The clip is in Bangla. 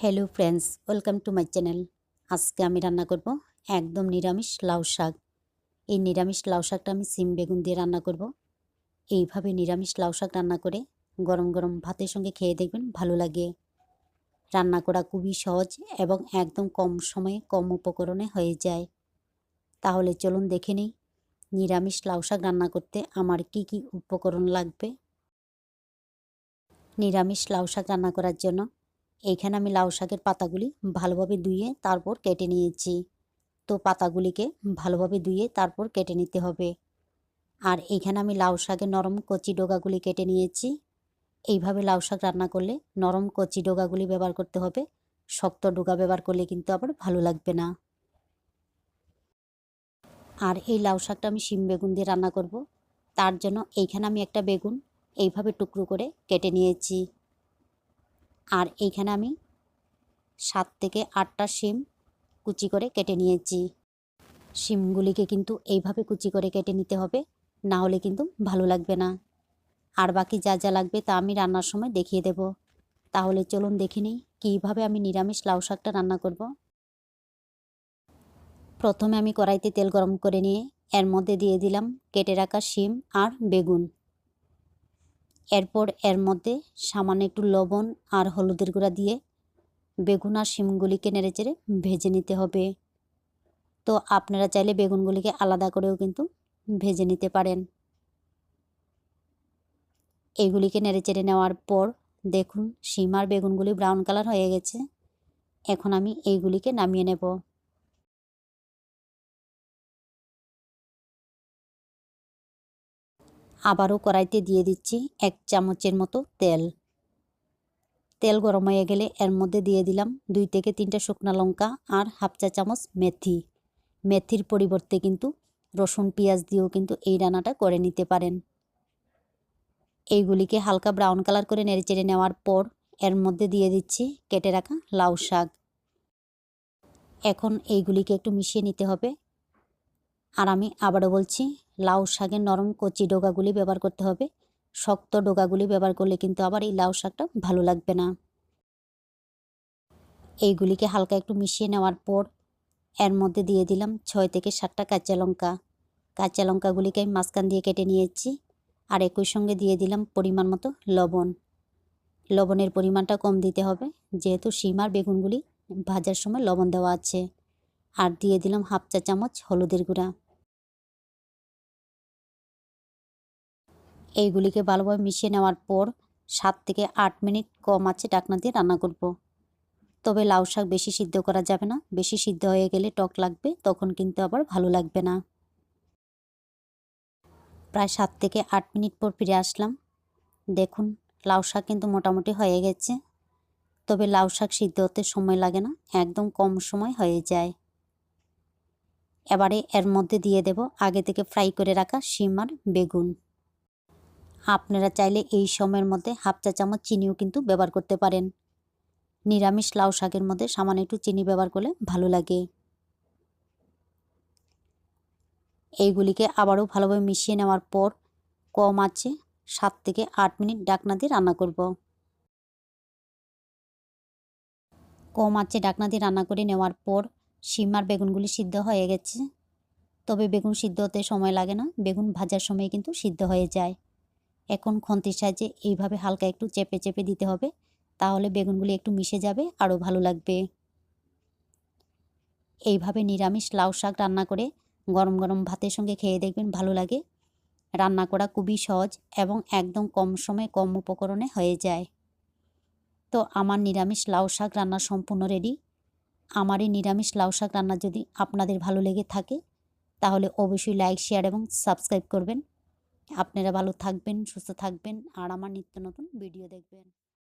Hello friends, welcome to my channel. আজকে আমি রান্না করব একদম নিরামিষ লাউ শাক। এই নিরামিষ লাউ শাকটা আমি সিম বেগুন দিয়ে রান্না করব। এইভাবে নিরামিষ লাউ শাক রান্না করে গরম গরম ভাতের সঙ্গে খেয়ে দেখবেন ভালো লাগে। রান্না করা খুবই সহজ এবং একদম কম সময়ে কম উপকরণে হয়ে যায়। তাহলে চলুন দেখে নিই নিরামিষ লাউ শাক রান্না করতে আমার কি কি উপকরণ লাগবে। নিরামিষ লাউ শাক রান্না করার জন্য এইখানে আমি লাউ শাকের পাতাগুলি ভালোভাবে ধুয়ে তারপর কেটে নিয়েছি। তো পাতাগুলিকে ভালোভাবে ধুয়ে তারপর কেটে নিতে হবে। আর এইখানে আমি লাউ শাকের নরম কচি ডগাগুলি কেটে নিয়েছি। এইভাবে লাউ শাক রান্না করলে নরম কচি ডগাগুলি ব্যবহার করতে হবে। শক্ত ডগা ব্যবহার করলে কিন্তু আবার ভালো লাগবে না। আর এই লাউ শাকটা আমি শিম বেগুন দিয়ে রান্না করব। তার জন্য এইখানে আমি একটা বেগুন এইভাবে টুকরো করে কেটে নিয়েছি। আর এইখানে আমি 7 থেকে 8টা শিম কুচি করে কেটে নিয়েছি। শিমগুলিকে কিন্তু এইভাবে কুচি করে কেটে নিতে হবে, না হলে কিন্তু ভালো লাগবে না। আর বাকি যা যা লাগবে তা আমি রান্নার সময় দেখিয়ে দেব। তাহলে চলুন দেখে নিই কীভাবে আমি নিরামিষ লাউ শাকটা রান্না করব। প্রথমে আমি কড়াইতে তেল গরম করে নিয়ে এর মধ্যে দিয়ে দিলাম কেটে রাখা শিম আর বেগুন। এরপর এর মধ্যে সামান্য একটু লবণ আর হলুদের গুঁড়া দিয়ে বেগুন আর শিমগুলিকে নেড়েচেড়ে ভেজে নিতে হবে। তো আপনারা চাইলে বেগুনগুলিকে আলাদা করেও কিন্তু ভেজে নিতে পারেন। এইগুলিকে নেড়েচেড়ে নেওয়ার পর দেখুন শিম আর বেগুনগুলি ব্রাউন কালার হয়ে গেছে। এখন আমি এইগুলিকে নামিয়ে নেব। আবারও কড়াইতে দিয়ে দিচ্ছি 1 চামচের মতো তেল। তেল গরম হয়ে গেলে এর মধ্যে দিয়ে দিলাম 2 থেকে 3টা শুকনো লঙ্কা আর হাফ চা চামচ মেথি। মেথির পরিবর্তে কিন্তু রসুন পেঁয়াজ দিয়েও কিন্তু এই রান্নাটা করে নিতে পারেন। এইগুলিকে হালকা ব্রাউন কালার করে নেড়েচেড়ে নেওয়ার পর এর মধ্যে দিয়ে দিচ্ছি কেটে রাখা লাউ শাক। এখন এইগুলিকে একটু মিশিয়ে নিতে হবে। আর আমি আবারও বলছি, লাউ শাকের নরম কচি ডগাগুলি ব্যবহার করতে হবে। শক্ত ডগাগুলি ব্যবহার করলে কিন্তু আবার এই লাউ শাকটা ভালো লাগবে না। এইগুলিকে হালকা একটু মিশিয়ে নেওয়ার পর এর মধ্যে দিয়ে দিলাম 6 থেকে 7টা কাঁচা লঙ্কা। কাঁচা লঙ্কাগুলিকে আমি মাঝখান দিয়ে কেটে নিয়েছি। আর একই সঙ্গে দিয়ে দিলাম পরিমাণ মতো লবণ। লবণের পরিমাণটা কম দিতে হবে, যেহেতু শিম আর বেগুনগুলি ভাজার সময় লবণ দেওয়া আছে। আর দিয়ে দিলাম হাফ চা চামচ হলুদের গুঁড়া। এইগুলিকে ভালোভাবে মিশিয়ে নেওয়ার পর 7 থেকে 8 মিনিট কম আঁচে ঢাকনা দিয়ে রান্না করব। তবে লাউ শাক বেশি সিদ্ধ করা যাবে না, বেশি সিদ্ধ হয়ে গেলে টক লাগবে, তখন কিন্তু আবার ভালো লাগবে না। প্রায় 7 থেকে 8 মিনিট পর ফিরে আসলাম। দেখুন লাউ শাক কিন্তু মোটামুটি হয়ে গেছে। তবে লাউ শাক সিদ্ধ হতে সময় লাগে না, একদম কম সময় হয়ে যায়। এবারে এর মধ্যে দিয়ে দেব আগে থেকে ফ্রাই করে রাখা শিম আর বেগুন। আপনারা চাইলে এই সময়ের মধ্যে হাফ চা চামচ চিনিও কিন্তু ব্যবহার করতে পারেন। নিরামিষ লাউ শাকের মধ্যে সামান্য একটু চিনি ব্যবহার করলে ভালো লাগে। এইগুলিকে আবারও ভালোভাবে মিশিয়ে নেওয়ার পর কম আঁচে 7 থেকে 8 মিনিট ঢাকনা দিয়ে রান্না করব। কম আঁচে ঢাকনা দিয়ে রান্না করে নেওয়ার পর শিম আর বেগুনগুলি সিদ্ধ হয়ে গেছে। তবে বেগুন সিদ্ধ হতে সময় লাগে না, বেগুন ভাজার সময় কিন্তু সিদ্ধ হয়ে যায়। এখন খুন্তির সাহায্যে এইভাবে হালকা একটু চেপে চেপে দিতে হবে, তাহলে বেগুনগুলি একটু মিশে যাবে, আরও ভালো লাগবে। এইভাবে নিরামিষ লাউ শাক রান্না করে গরম গরম ভাতের সঙ্গে খেয়ে দেখবেন ভালো লাগে। রান্না করা খুবই সহজ এবং একদম কম সময়ে কম উপকরণে হয়ে যায়। তো আমার নিরামিষ লাউ শাক রান্না সম্পূর্ণ রেডি। আমার এই নিরামিষ লাউ শাক রান্না যদি আপনাদের ভালো লেগে থাকে তাহলে অবশ্যই লাইক, শেয়ার এবং সাবস্ক্রাইব করবেন। আপনারা ভালো থাকবেন, সুস্থ থাকবেন আর আমার নিত্য নতুন ভিডিও দেখবেন।